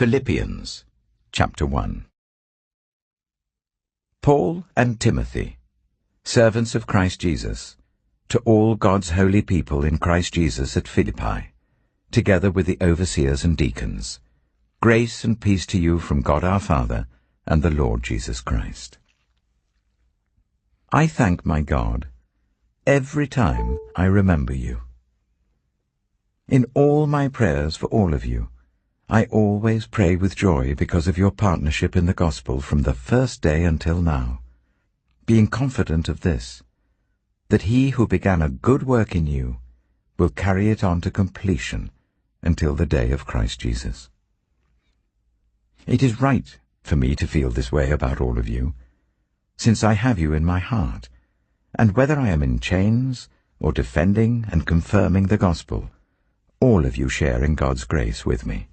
Philippians, chapter 1. Paul and Timothy, servants of Christ Jesus, to all God's holy people in Christ Jesus at Philippi, together with the overseers and deacons, grace and peace to you from God our Father and the Lord Jesus Christ. I thank my God every time I remember you. In all my prayers for all of you, I always pray with joy because of your partnership in the gospel from the first day until now, being confident of this, that he who began a good work in you will carry it on to completion until the day of Christ Jesus. It is right for me to feel this way about all of you, since I have you in my heart, and whether I am in chains or defending and confirming the gospel, all of you share in God's grace with me.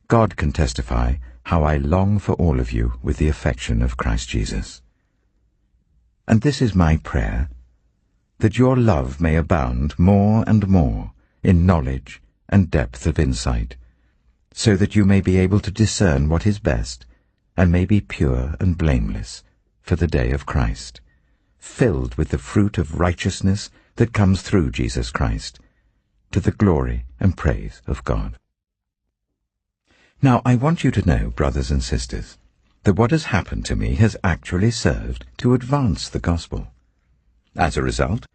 God can testify how I long for all of you with the affection of Christ Jesus. And this is my prayer, that your love may abound more and more in knowledge and depth of insight, so that you may be able to discern what is best, and may be pure and blameless for the day of Christ, filled with the fruit of righteousness that comes through Jesus Christ, to the glory and praise of God. Now I want you to know, brothers and sisters, that what has happened to me has actually served to advance the gospel. As a result,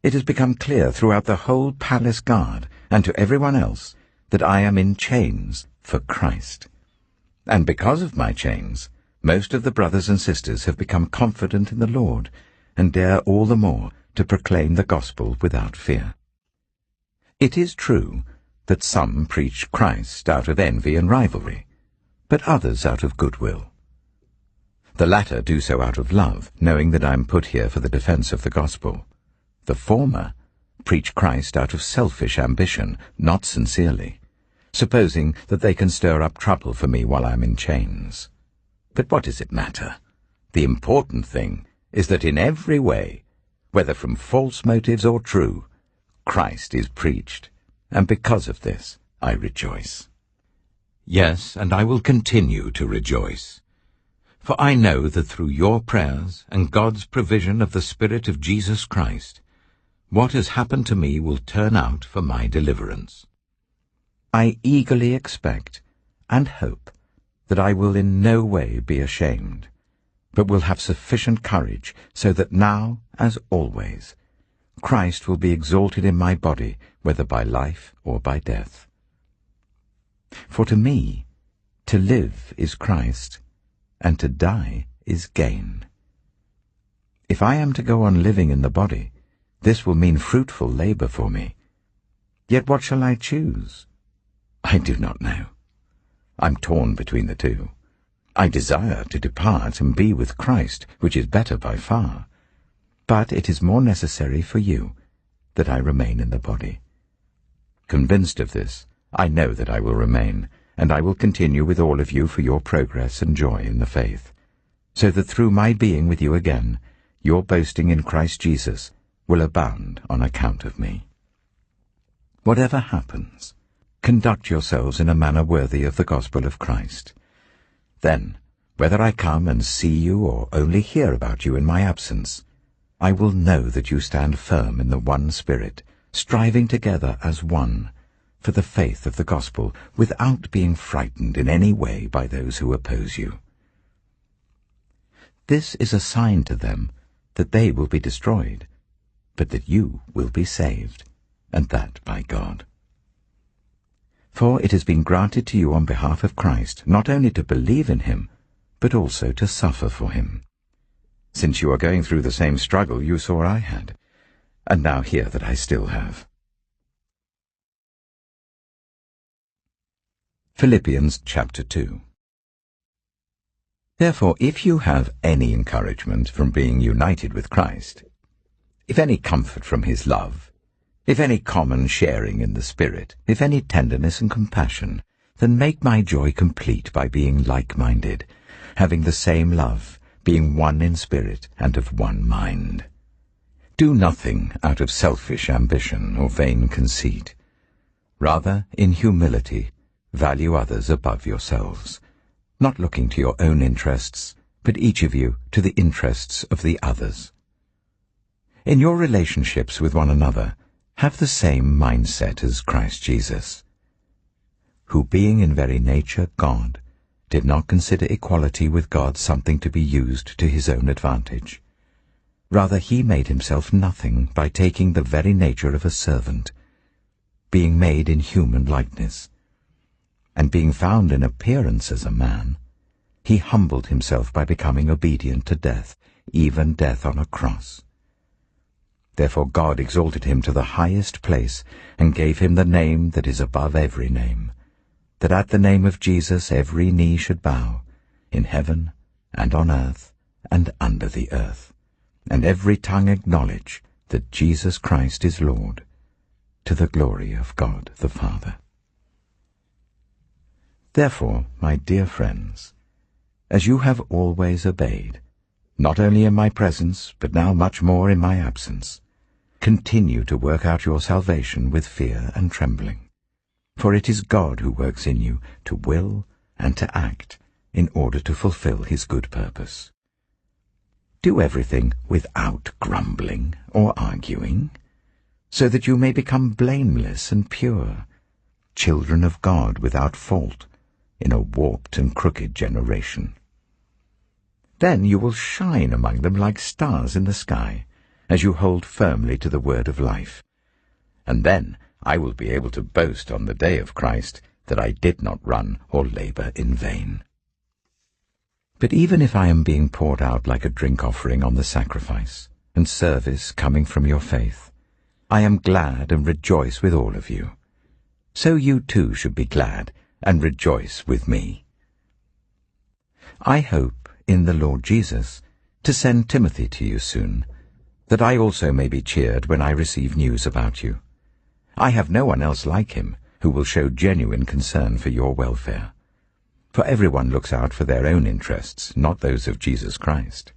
it has become clear throughout the whole palace guard and to everyone else that I am in chains for Christ. And because of my chains, most of the brothers and sisters have become confident in the Lord and dare all the more to proclaim the gospel without fear. It is true that some preach Christ out of envy and rivalry, but others out of goodwill. The latter do so out of love, knowing that I am put here for the defense of the gospel. The former preach Christ out of selfish ambition, not sincerely, supposing that they can stir up trouble for me while I am in chains. But what does it matter? The important thing is that in every way, whether from false motives or true, Christ is preached, and because of this I rejoice. Yes, and I will continue to rejoice. For I know that through your prayers and God's provision of the Spirit of Jesus Christ, what has happened to me will turn out for my deliverance. I eagerly expect and hope that I will in no way be ashamed, but will have sufficient courage so that now, as always, Christ will be exalted in my body, whether by life or by death. For to me, to live is Christ, and to die is gain. If I am to go on living in the body, this will mean fruitful labor for me. Yet what shall I choose? I do not know. I'm torn between the two. I desire to depart and be with Christ, which is better by far. But it is more necessary for you that I remain in the body. Convinced of this, I know that I will remain, and I will continue with all of you for your progress and joy in the faith, so that through my being with you again, your boasting in Christ Jesus will abound on account of me. Whatever happens, conduct yourselves in a manner worthy of the gospel of Christ. Then, whether I come and see you or only hear about you in my absence, I will know that you stand firm in the one Spirit, striving together as one, for the faith of the gospel, without being frightened in any way by those who oppose you. This is a sign to them that they will be destroyed, but that you will be saved, and that by God. For it has been granted to you on behalf of Christ not only to believe in him, but also to suffer for him, since you are going through the same struggle you saw I had, and now hear that I still have. Philippians chapter 2. Therefore, if you have any encouragement from being united with Christ, if any comfort from his love, if any common sharing in the Spirit, if any tenderness and compassion, then make my joy complete by being like-minded, having the same love, being one in spirit and of one mind. Do nothing out of selfish ambition or vain conceit. Rather, in humility, value others above yourselves, not looking to your own interests, but each of you to the interests of the others. In your relationships with one another, have the same mindset as Christ Jesus, who being in very nature God, did not consider equality with God something to be used to his own advantage. Rather, he made himself nothing by taking the very nature of a servant, being made in human likeness. And being found in appearance as a man, he humbled himself by becoming obedient to death, even death on a cross. Therefore God exalted him to the highest place, and gave him the name that is above every name, that at the name of Jesus every knee should bow, in heaven and on earth and under the earth, and every tongue acknowledge that Jesus Christ is Lord, to the glory of God the Father. Therefore, my dear friends, as you have always obeyed, not only in my presence, but now much more in my absence, continue to work out your salvation with fear and trembling. For it is God who works in you to will and to act in order to fulfill his good purpose. Do everything without grumbling or arguing, so that you may become blameless and pure, children of God without fault, in a warped and crooked generation. Then you will shine among them like stars in the sky, as you hold firmly to the word of life. And then I will be able to boast on the day of Christ that I did not run or labor in vain. But even if I am being poured out like a drink offering on the sacrifice, and service coming from your faith, I am glad and rejoice with all of you. So you too should be glad and rejoice with me. I hope in the Lord Jesus to send Timothy to you soon, that I also may be cheered when I receive news about you. I have no one else like him who will show genuine concern for your welfare. For everyone looks out for their own interests, not those of Jesus Christ.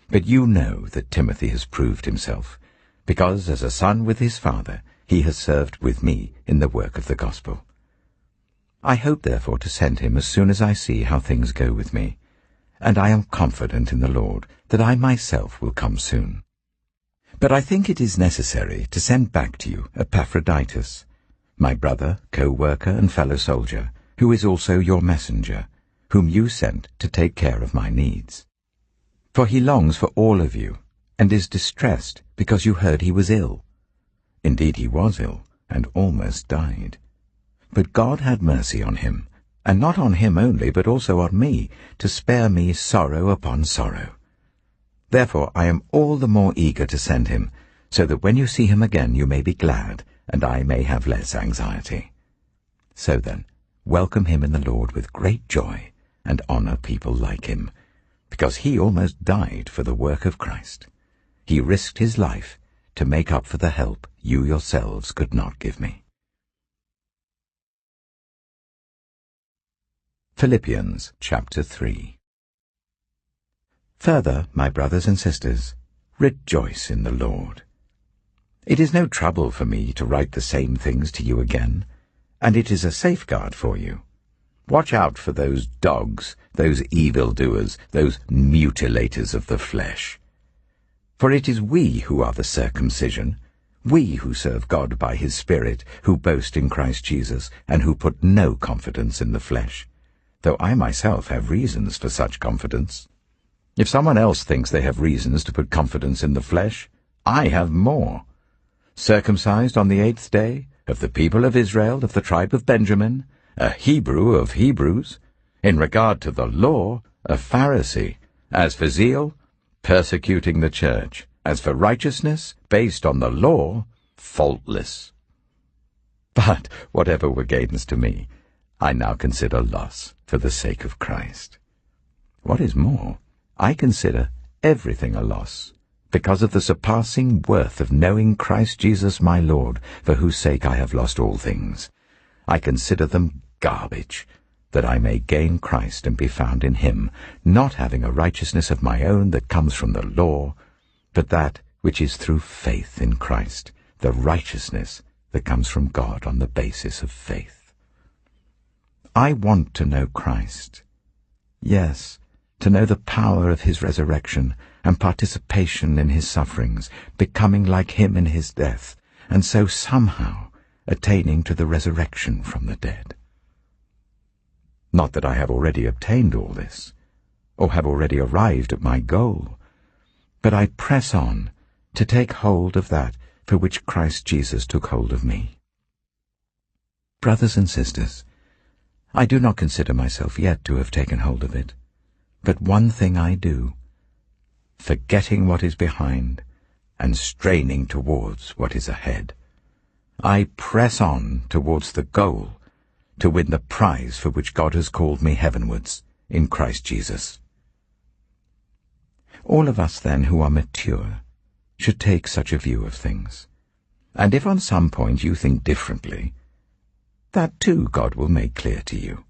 But you know that Timothy has proved himself, because as a son with his father he has served with me in the work of the gospel. I hope therefore to send him as soon as I see how things go with me, and I am confident in the Lord that I myself will come soon. But I think it is necessary to send back to you Epaphroditus, my brother, co-worker and fellow soldier, who is also your messenger, whom you sent to take care of my needs. For he longs for all of you, and is distressed because you heard he was ill. Indeed he was ill, and almost died. But God had mercy on him, and not on him only, but also on me, to spare me sorrow upon sorrow. Therefore I am all the more eager to send him, so that when you see him again you may be glad, and I may have less anxiety. So then, welcome him in the Lord with great joy, and honor people like him, because he almost died for the work of Christ. He risked his life to make up for the help you yourselves could not give me. Philippians chapter 3. Further, my brothers and sisters, rejoice in the Lord. It is no trouble for me to write the same things to you again, and it is a safeguard for you. Watch out for those dogs, those evildoers, those mutilators of the flesh. For it is we who are the circumcision, we who serve God by his Spirit, who boast in Christ Jesus, and who put no confidence in the flesh, though I myself have reasons for such confidence. If someone else thinks they have reasons to put confidence in the flesh, I have more. Circumcised on the 8th day, of the people of Israel, of the tribe of Benjamin, a Hebrew of Hebrews, in regard to the law, a Pharisee, as for zeal, persecuting the church, as for righteousness, based on the law, faultless. But whatever were gains to me, I now consider loss for the sake of Christ. What is more, I consider everything a loss, because of the surpassing worth of knowing Christ Jesus my Lord, for whose sake I have lost all things. I consider them garbage, that I may gain Christ and be found in him, not having a righteousness of my own that comes from the law, but that which is through faith in Christ, the righteousness that comes from God on the basis of faith. I want to know Christ. Yes, to know the power of his resurrection and participation in his sufferings, becoming like him in his death, and so somehow attaining to the resurrection from the dead. Not that I have already obtained all this, or have already arrived at my goal, but I press on to take hold of that for which Christ Jesus took hold of me. Brothers and sisters, I do not consider myself yet to have taken hold of it, but one thing I do, forgetting what is behind and straining towards what is ahead. I press on towards the goal to win the prize for which God has called me heavenwards in Christ Jesus. All of us, then, who are mature, should take such a view of things. And if on some point you think differently, that too God will make clear to you.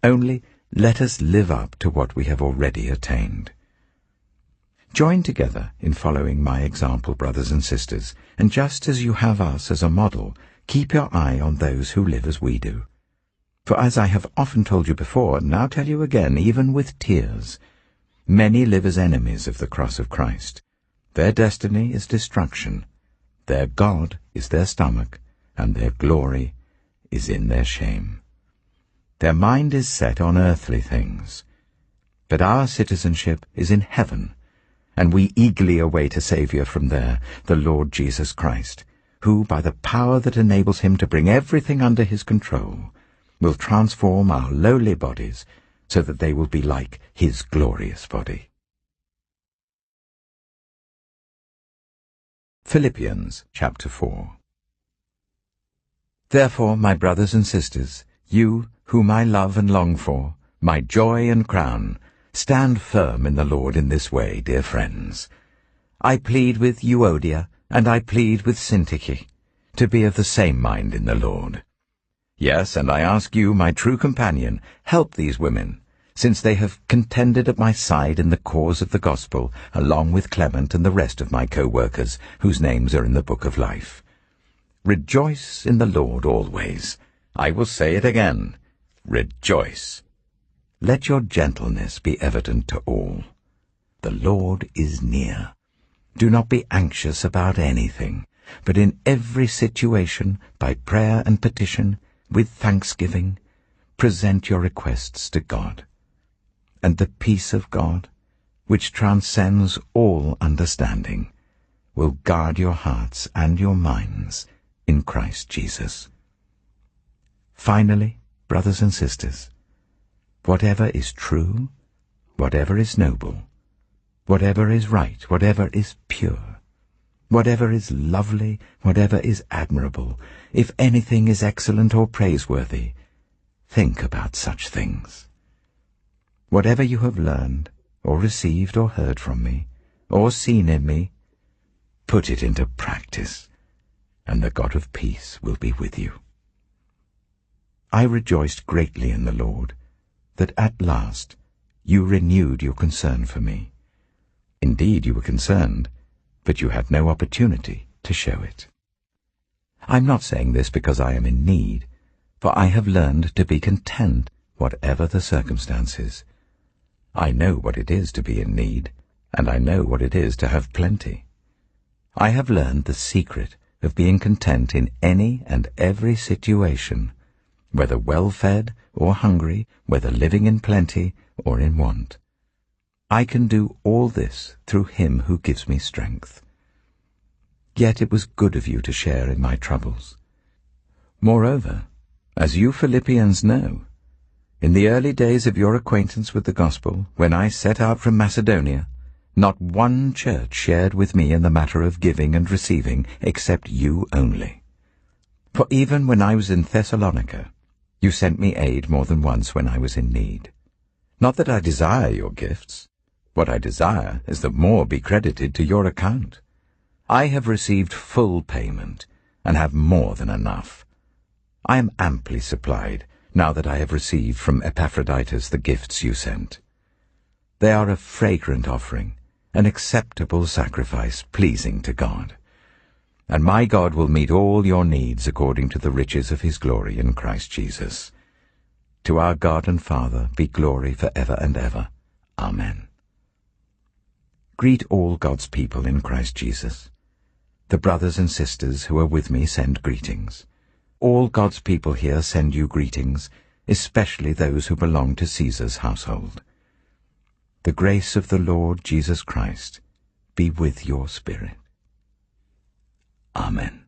Only let us live up to what we have already attained. Join together in following my example, brothers and sisters, and just as you have us as a model, keep your eye on those who live as we do. For as I have often told you before, and now tell you again, even with tears, many live as enemies of the cross of Christ. Their destiny is destruction, their God is their stomach, and their glory is in their shame. Their mind is set on earthly things, but our citizenship is in heaven, and we eagerly await a Saviour from there, the Lord Jesus Christ, who, by the power that enables him to bring everything under his control, will transform our lowly bodies so that they will be like his glorious body. Philippians chapter 4. Therefore, my brothers and sisters, you whom I love and long for, my joy and crown, stand firm in the Lord in this way, dear friends. I plead with Euodia, and I plead with Syntyche, to be of the same mind in the Lord. Yes, and I ask you, my true companion, help these women, since they have contended at my side in the cause of the gospel, along with Clement and the rest of my co-workers, whose names are in the book of life. Rejoice in the Lord always. I will say it again. Rejoice. Let your gentleness be evident to all. The Lord is near. Do not be anxious about anything, but in every situation, by prayer and petition, with thanksgiving, present your requests to God. And the peace of God, which transcends all understanding, will guard your hearts and your minds in Christ Jesus. Finally, brothers and sisters, whatever is true, whatever is noble, whatever is right, whatever is pure, whatever is lovely, whatever is admirable, if anything is excellent or praiseworthy, think about such things. Whatever you have learned, or received or heard from me, or seen in me, put it into practice, and the God of peace will be with you. I rejoiced greatly in the Lord, that at last you renewed your concern for me. Indeed, you were concerned, but you had no opportunity to show it. I'm not saying this because I am in need, for I have learned to be content whatever the circumstances. I know what it is to be in need, and I know what it is to have plenty. I have learned the secret of being content in any and every situation, whether well-fed or hungry, whether living in plenty or in want. I can do all this through him who gives me strength. Yet it was good of you to share in my troubles. Moreover, as you Philippians know, in the early days of your acquaintance with the gospel, when I set out from Macedonia, not one church shared with me in the matter of giving and receiving, except you only. For even when I was in Thessalonica, you sent me aid more than once when I was in need. Not that I desire your gifts. What I desire is that more be credited to your account. I have received full payment, and have more than enough. I am amply supplied, now that I have received from Epaphroditus the gifts you sent. They are a fragrant offering, an acceptable sacrifice pleasing to God. And my God will meet all your needs according to the riches of his glory in Christ Jesus. To our God and Father be glory for ever and ever. Amen. Greet all God's people in Christ Jesus. The brothers and sisters who are with me send greetings. All God's people here send you greetings, especially those who belong to Caesar's household. The grace of the Lord Jesus Christ be with your spirit. Amen.